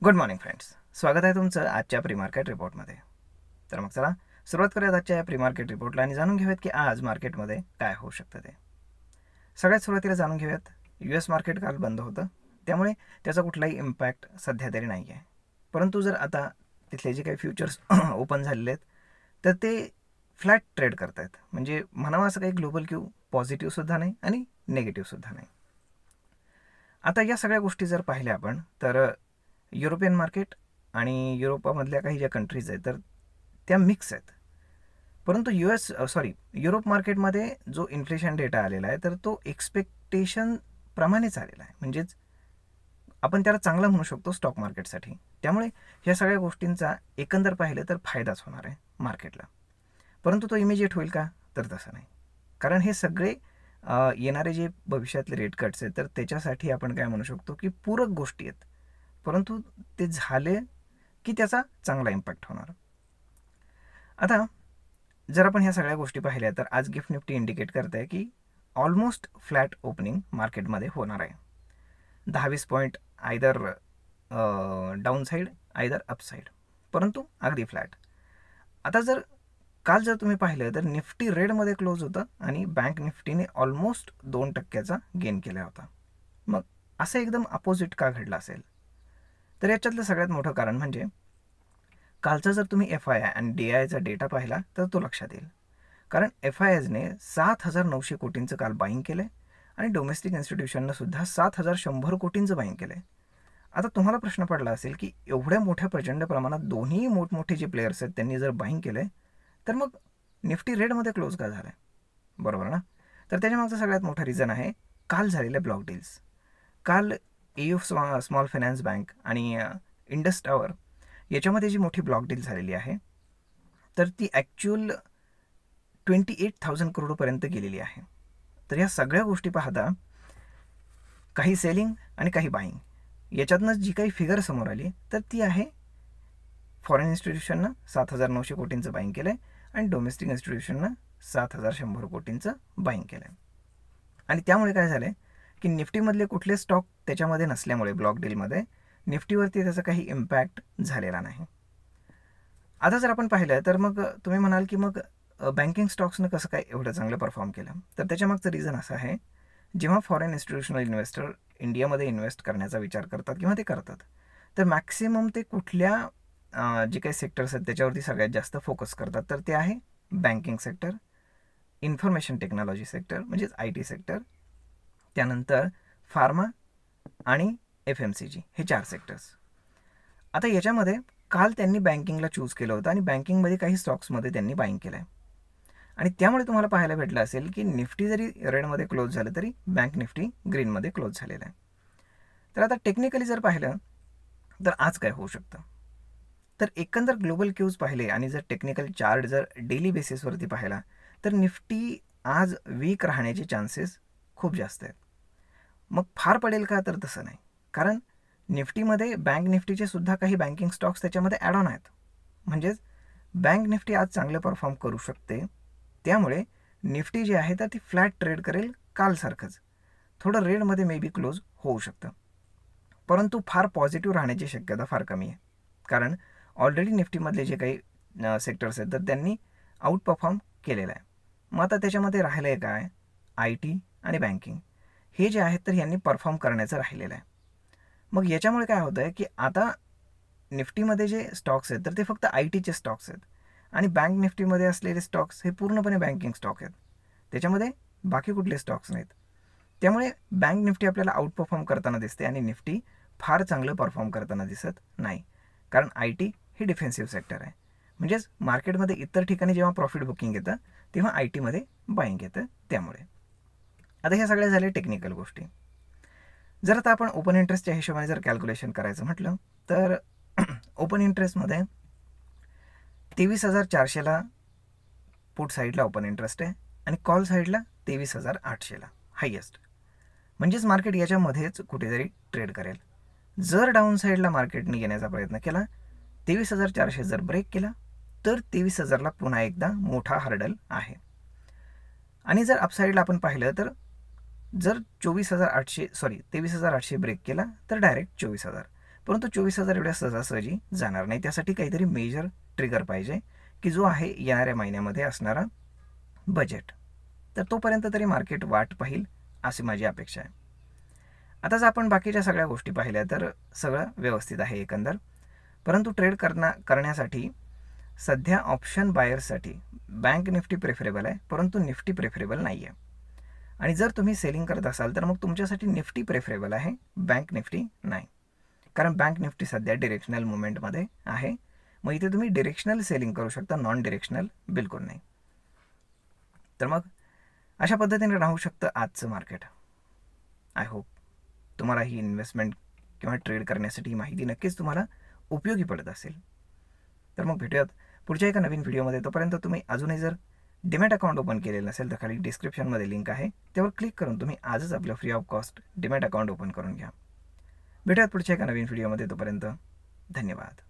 Good morning friends, स्वागत आहे तुमचं आजच्या प्री मार्केट रिपोर्टमध्ये. तर मग चला सुरुवात करूयात आजच्या या प्री मार्केट रिपोर्टला आणि जाणून घेऊयात की आज मार्केटमध्ये काय होऊ शकतं ते. सगळ्यात सुरुवातीला जाणून घेऊयात, US मार्केट काल बंद होतं, त्यामुळे त्याचा कुठलाही इम्पॅक्ट सध्या तरी नाही आहे. परंतु जर आता तिथले जे काही फ्युचर्स ओपन झालेले आहेत तर ते फ्लॅट ट्रेड करत आहेत. म्हणजे म्हणावं असं काही ग्लोबल क्यू पॉझिटिव्हसुद्धा नाही आणि निगेटिव्हसुद्धा नाही. आता या सगळ्या गोष्टी जर पाहिल्या आपण तर युरोपियन मार्केट आणि युरोपामधल्या काही ज्या कंट्रीज आहेत तर त्या मिक्स आहेत. परंतु युरोप मार्केटमध्ये जो इन्फ्लेशन डेटा आलेला आहे तर तो एक्सपेक्टेशन प्रमाणेच आलेला आहे. म्हणजेच आपण त्याला चांगला म्हणू शकतो स्टॉक मार्केटसाठी. त्यामुळे ह्या सगळ्या गोष्टींचा एकंदर पाहिलं तर फायदाच होणार आहे मार्केटला. परंतु तो इमिजिएट होईल का, तर तसं नाही. कारण हे सगळे येणारे जे भविष्यातले रेट कट्स आहेत तर त्याच्यासाठी आपण काय म्हणू शकतो की पूरक गोष्टी आहेत. परंतु ते झाले की त्याचा चांगला इम्पॅक्ट होणार. आता जर आपण ह्या सगळ्या गोष्टी पाहिल्या तर आज गिफ्ट निफ्टी इंडिकेट करत आहे की ऑलमोस्ट फ्लॅट ओपनिंग मार्केटमध्ये होणार आहे. 10-20 point either down side either up side, परंतु अगदी फ्लॅट. आता काल जर तुम्ही पाहिलं तर निफ्टी रेडमध्ये क्लोज होतं आणि बँक निफ्टीने ऑलमोस्ट 2% गेन केला होता. मग असं एकदम अपोजिट का घडलं असेल, तर याच्यातलं सगळ्यात मोठं कारण म्हणजे कालचा जर तुम्ही FII आणि DIIचा डेटा पाहिला तर तो लक्षात येईल. कारण FIIsने 7,900 कोटींचं काल बाईंग केलं आहे आणि डोमेस्टिक इन्स्टिट्यूशननं सुद्धा 7,100 कोटींचं बाईंग केलं आहे. आता तुम्हाला प्रश्न पडला असेल की एवढ्या मोठ्या प्रचंड प्रमाणात दोन्ही मोठमोठे जे प्लेयर्स आहेत त्यांनी जर बाईंग केलं तर मग निफ्टी रेडमध्ये क्लोज का झालं आहे, बरोबर ना? तर त्याच्यामागचं सगळ्यात मोठं रिझन आहे काल झालेले ब्लॉक डील्स. काल AU स्मॉल फायनान्स बँक आणि इंडस टावर याच्यामध्ये जी मोठी ब्लॉक डील झालेली आहे तर ती ॲक्च्युअल 28,000 करोडपर्यंत गेलेली आहे. तर या सगळ्या गोष्टी पाहता काही सेलिंग आणि काही बाईंग याच्यातनं जी काही फिगर समोर आली तर ती आहे फॉरेन इन्स्टिट्यूशननं 7,900 कोटींचं बाईंग केलं आहे आणि डोमेस्टिक इन्स्टिट्यूशननं 7,100 कोटींचं बाईंग केलं आहे. आणि त्यामुळे काय झालं आहे की निफ्टीमधले कुठले स्टॉक त्याच्यामध्ये नसल्यामुळे ब्लॉक डीलमध्ये निफ्टीवरती त्याचा काही इम्पॅक्ट झालेला नाही. आता जर आपण पाहिलं तर मग तुम्ही म्हणाल की मग बँकिंग स्टॉक्सनं कसं काय एवढं चांगलं परफॉर्म केलं, तर त्याच्यामागचं रिझन असं आहे, जेव्हा फॉरेन इन्स्टिट्यूशनल इन्व्हेस्टर इंडियामध्ये इन्व्हेस्ट करण्याचा विचार करतात किंवा ते करतात तर मॅक्सिमम ते कुठल्या जे काही सेक्टर्स आहेत त्याच्यावरती सगळ्यात जास्त फोकस करतात, तर ते आहे banking sector, information technology sector म्हणजेच IT सेक्टर, त्यानंतर फार्मा आणि FMCG हे 4 सेक्टर्स. आता याच्यामध्ये काल त्यांनी बँकिंगला चूज केलं होतं आणि बँकिंगमध्ये काही स्टॉक्समध्ये त्यांनी बाईंग केलं आहे आणि त्यामुळे तुम्हाला पाहायला भेटलं असेल की निफ्टी जरी रेडमध्ये क्लोज झालं तरी बँक निफ्टी ग्रीनमध्ये क्लोज झालेलं आहे. तर आता टेक्निकली जर पाहिलं तर आज काय होऊ शकतं, तर एकंदर ग्लोबल क्यूज पाहिले आणि जर टेक्निकल चार्ट जर डेली बेसिसवरती पाहिला तर निफ्टी आज वीक राहण्याचे चान्सेस खूप जास्त आहेत. मग फार पडेल का, तर तसं नाही. कारण निफ्टीमध्ये बँक निफ्टीचे सुद्धा काही बँकिंग स्टॉक्स त्याच्यामध्ये ॲड ऑन आहेत. म्हणजेच बँक निफ्टी आज चांगलं परफॉर्म करू शकते. त्यामुळे निफ्टी जी आहे तर ती फ्लॅट ट्रेड करेल कालसारखंच, थोडं रेडमध्ये मे बी क्लोज होऊ शकतं. परंतु फार पॉझिटिव्ह राहण्याची शक्यता फार कमी आहे. कारण ऑलरेडी निफ्टीमधले जे काही सेक्टर्स आहेत तर त्यांनी आउट परफॉर्म केलेलं आहे. मग आता त्याच्यामध्ये राहिलं आहे काय, IT आणि बँकिंग हे जे आहेत तर यांनी परफॉर्म करण्याचं राहिलेलं आहे. मग याच्यामुळे काय होतं आहे की आता निफ्टीमध्ये जे स्टॉक्स आहेत तर ते फक्त ITचे स्टॉक्स आहेत आणि बँक निफ्टीमध्ये असलेले स्टॉक्स हे पूर्णपणे बँकिंग स्टॉक आहेत, त्याच्यामध्ये बाकी कुठले स्टॉक्स नाहीत. त्यामुळे बँक निफ्टी आपल्याला आउट परफॉर्म करताना दिसते आणि निफ्टी फार चांगलं परफॉर्म करताना दिसत नाही. कारण IT हे डिफेन्सिव्ह सेक्टर आहे. म्हणजेच मार्केटमध्ये इतर ठिकाणी जेव्हा प्रॉफिट बुकिंग येतं तेव्हा ITमध्ये बाईंग येतं. त्यामुळे आता ह्या सगळ्या झाल्या टेक्निकल गोष्टी. जर आता आपण ओपन इंटरेस्टच्या हिशोबाने जर कॅल्क्युलेशन करायचं म्हटलं तर ओपन इंटरेस्टमध्ये 23,400ला पुट साईडला ओपन इंटरेस्ट आहे आणि कॉल साईडला 23,800ला हायेस्ट. म्हणजेच मार्केट याच्यामध्येच कुठेतरी ट्रेड करेल. जर डाऊन साईडला मार्केटने येण्याचा प्रयत्न केला, 23,400 जर ब्रेक केला तर 23,000ला पुन्हा एकदा मोठा हर्डल आहे. आणि जर अपसाईडला आपण पाहिलं तर जर 23,800 ब्रेक केला तर डायरेक्ट 24,000. परंतु 24,000 एवढ्या सहजासहजी जाणार नाही. त्यासाठी काहीतरी मेजर ट्रिगर पाहिजे की जो आहे येणाऱ्या महिन्यामध्ये असणारा बजेट. तर तोपर्यंत तरी मार्केट वाट पाहिल अशी माझी अपेक्षा आहे. आता जर आपण बाकीच्या सगळ्या गोष्टी पाहिल्या तर सगळं व्यवस्थित आहे एकंदर. परंतु ट्रेड करण्यासाठी सध्या ऑप्शन बायर्ससाठी बँक निफ्टी प्रेफरेबल आहे, परंतु निफ्टी प्रेफरेबल नाही आहे. आणि जर तुम्ही सेलिंग करत असाल तर मग तुमच्यासाठी निफ्टी प्रेफरेबल आहे, बँक निफ्टी नाही. कारण बँक निफ्टी सध्या डिरेक्शनल मुवमेंटमध्ये आहे. मग इथे तुम्ही डिरेक्शनल सेलिंग करू शकता, नॉन डिरेक्शनल बिलकुल नाही. तर मग अशा पद्धतीने राहू शकतं आजचं मार्केट. आय होप तुम्हाला ही इन्व्हेस्टमेंट किंवा ट्रेड करण्यासाठी ही माहिती नक्कीच तुम्हाला उपयोगी पडत असेल. तर मग भेटूयात पुढच्या एका नवीन व्हिडिओमध्ये. तोपर्यंत तुम्ही अजूनही जर डीमॅट अकाउंट ओपन केलेलं नसेल तर खाली डिस्क्रिप्शनमध्ये लिंक आहे, त्यावर क्लिक करून तुम्ही आजच आपलं free of cost demat account open करून घ्या. भेटूयात पुढच्या एका नवीन व्हिडिओमध्ये. तोपर्यंत धन्यवाद.